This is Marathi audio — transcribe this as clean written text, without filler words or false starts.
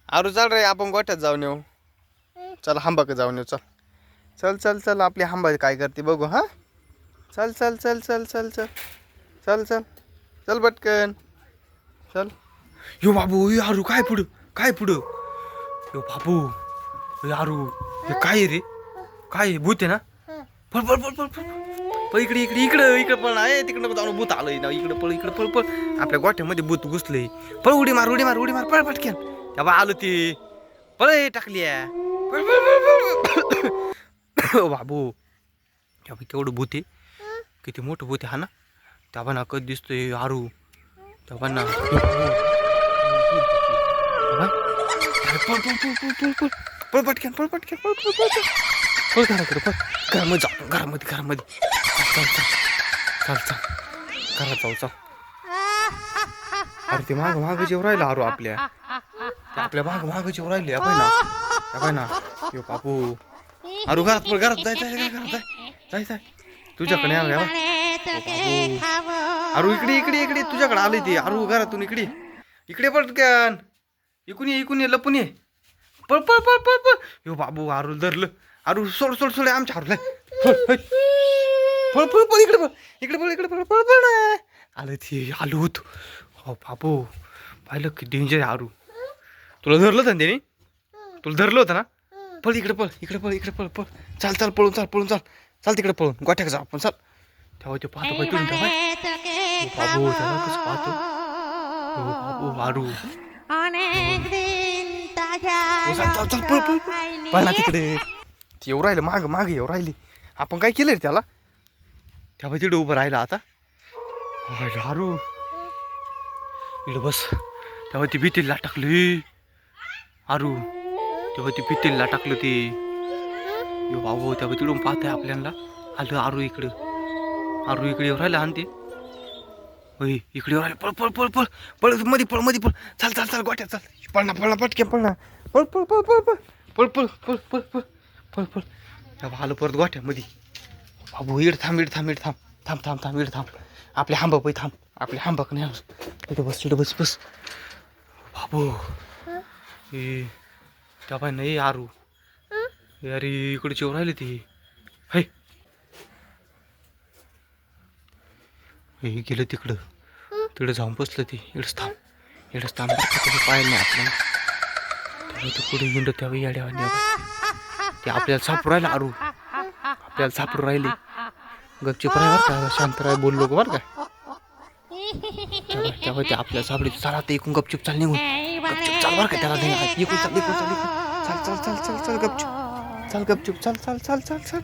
आरू चल रे आपण गोठ्यात जाऊन येऊ. चल हांबाक जाऊन येऊ. चल चल चल चल आपली हांबा काय करते बघू. हा चल चल चल चल चल चल चल चल चल पटकन चल. यो बाबू यो आरू काय पुढं काय पुढं. यो बाबू यो आरू हे काय रे काय भूत आहे ना. पळ पळ पळ पळ पळ इकडे इकडे इकडं इकडं पळ आहे तिकडं जाऊन भूत आलंय ना. इकडं पळ इकडं पळ पळ आपल्या गोठ्यामध्ये भूत घुसलंय. पळ उडी मार उडी मार उडी मार पळ पटक्यान. तेव्हा आलं ते पळ टाकली पळ पळ पळ पळ. बाबू तेव्हा केवढं भूत आहे किती मोठं भूत आहे हा ना. तेव्हा ना कधी दिसतोय आरू तेव्हा ना पळ पळ पळ पळ पळ पळ पळ पटक्यान पळ पटक्यान पळ पळ पळ पळ घराकडे पळ. घरामध्ये जाऊ घरामध्ये घरामध्ये चल चल चल चल घरात जाऊ चल. अरे ते माग माग जेव राहिलं आरू आपल्या माग माग जेव राहिले आपण ना यो बापू. आरू घरात पळ घरात जाय जाय घरात जाय जाय जाय तुझ्याकडे आरू इकडे इकडे इकडे तुझ्याकडे आले ते आरू घरातून इकडे इकडे पटकन इकून ये लपून ये पळ पळ पळ पळ पळ. यो बाबू आरू धरलं. आरू सोड सोड सोड आमच्या आरूला पळ पळ पळ इकडे पळ इकडे पळ इकडे पळ पळ पळ ना. आलं ते आलू होत. हो बाबू पाहिलं की डेंजर आहे आरू. तुला धरलं होतं ना त्याने तुला धरलं होतं ना. पळ इकडे पळ इकडे पळ इकडे पळ पळ चाल चाल पळून चाल पळून चाल चाल तिकडे पळून गोठ्याक जाऊ आपण चाल. तेव्हा ते पाहतो पाहिजे बाबू त्याला कसं पाहतो. हो बाबू आरू चाल चाल पळ पळ पळ ना तिकडे. ती येऊ राहिलं माग माग येऊ राहिली. आपण काय केलं रे त्याला. तेव्हा तिकडे उभं राहिला आता आरू इकडे बस. तेव्हा ती भीतीला टाकली आरू तेव्हा ती भीतीला टाकलं ते. यो बाबू तेव्हा तिकडून पाहताय आपल्याला. आलं आरू इकडे येऊ राहिला आणि ते होय इकडे येऊ राहिलं. पळ पळ पळ पळ पळ मध्ये पळ चाल चाल चाल गोट्यात चाल पळ ना पटके पळ ना पळ पळ पळ पळ पळ पळ पळ पळ पळ पळ पळ पळ. तेव्हा आलं परत गोठ्यामध्ये. बाबू इकडे थांब इकडे थांब इकडे थांब थांब थांब थांब इकडे थांब आपल्या हांबा पै थांब आपल्या हांबाक नाही इकडे बस इकडे बस बस. बाबू ए तेव्हा नाही आरू अरे इकडे जेव राहिले ते है गेलं तिकडं तिकडे जाऊन बसलं ते. इकडेच थांब पाहिलं नाही आपल्याला. तेव्हा ते पुढे हिंड तेव्हा येड्या ते आपल्याला सापडू राहिलं आरू आपल्याला सापडू राहिले. गपचूप राह बरं का शांत राह बोललो बरं का. तेव्हा ते आपल्याला सापडे चला ते एकूण गपचूप चाल निघून गपचूप चाल बरं का. त्याला एकूण चाल चाल चाल चाल चाल चाल चाल चाल गपचूप चाल गपचूप चाल चाल चाल चाल चाल.